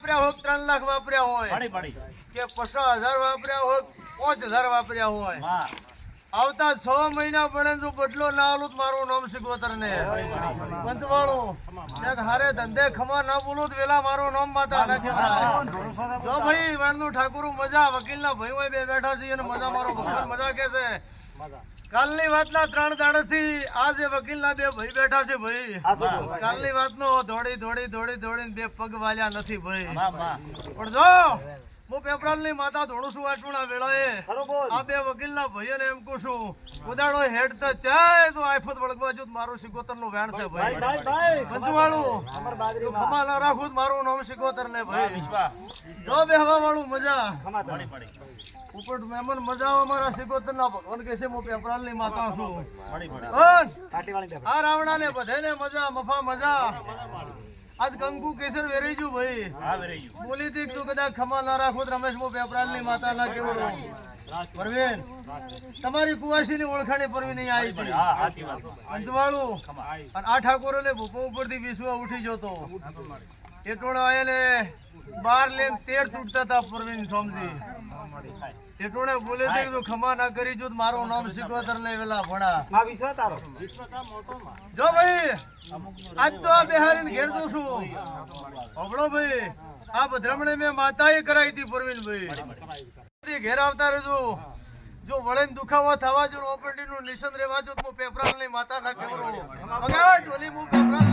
વાપર્યા હોય 3 લાખ વાપર્યા હોય કે 50,000 વાપર્યા હોય 5,000 વાપર્યા હોય આવતા 6 મહિના પડે જો બદલો ના આલું મારું નામ સિગોતર ને પંચવાળું એક હારે ધંધે ખમા ના બોલું વેલા મારું નામ માતા ના કેવરાય જો ભાઈ વાણનું ઠાકુર મજા વકીલ ના ભાઈ હોય બે બેઠા છે અને મજા મારો ભગવાન મજા કે છે કાલની વાતના 3 દાડેથી આ જે વકીલ ના બે ભાઈ બેઠા છે ભાઈ કાલની વાતનો દોડીને બે પગ વાલ્યા નથી ભાઈ પણ જો હું પેપરાલ ની માતા ધોણું છું આટુણા વેળાએ આ બે વકીલ ના ભાઈ ને એમ કહું છું ઉદાડો હેડ તો ચાય તો આફત વળગવા જો મારું સિકોતર નું વેણ છે ભાઈ પંચવાળું ખમા ના રાખું મારું નામ સિકોતર ને ભાઈ જો બે હવા વાળું મજા ઉપર મહેમાન મજા અમારા સિકોતર ના ભગવાન કે છે હું પેપરાલ ની માતા છું આ રાવણા ને બધે ને મજા મફા મજા આજ કંકુ કેસર વેરી જુ ભાઈ બોલી તી તું કદાચ ખમા ના રાખો રમેશ મો પેપરાલ ની માતા ના કેવો પરવીન તમારી કુવાસી ની ઓળખાણી પરવી નહીં આવી હતી પંચવાળું અને આ ઠાકોરો ને ભૂપો ઉપરથી વિશ્વ ઉઠી જતો એટોણા એને 12 લેન 13 તૂટતા હતા પરવીન સોમજી એટોણે બોલે છે તું ખમા ના કરી જો મારું નામ સિકોતર ને વેલા ભણા જો ભાઈ આજ તો આ બિહારી ઘેર તો છું અબળો ભાઈ આ ભદ્રમણે મેં માતાએ કરાઈ હતી પરવીન ભાઈ ઘેર આવતા રહેજો જો વળે દુખાવો થવા જો ઓપરેટી નું નિશાન રેવા જો હું પેપરાલ ની માતા ના કેવરો મગા ઢોલી હું પેપરાલ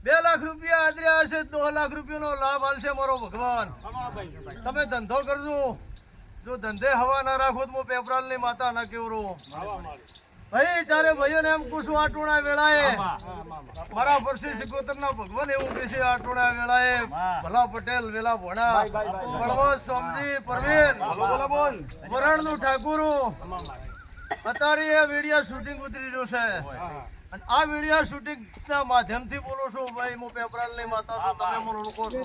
₹2 લાખ આદર્યા હશે 2 લાખ રૂપિયાનો લાભ આલશે મારો ભગવાન તમે ધંધો કરજો જો ધંધે હવા ના રાખો તો પેપરાલ ની માતા ના કેવરો ભાઈ ચારે ભાઈઓ ને એમ પૂછું આટોણા વેળાએ મારા પરસી સિકોતર ના ભગવાન એવું કે છે આટોણા વેળાએ ભલા પટેલ વેલા ભોણા બળવંત સોમજી પરવીન વરણ નું ઠાકુર અત્યારે એ વિડીયો શૂટિંગ ઉતરી રહ્યું છે અને આ વિડીયો શૂટિંગ ના માધ્યમથી બોલું છું ભાઈ હું પેપરાલ ની માતા છું તમે મને ઓળખો છો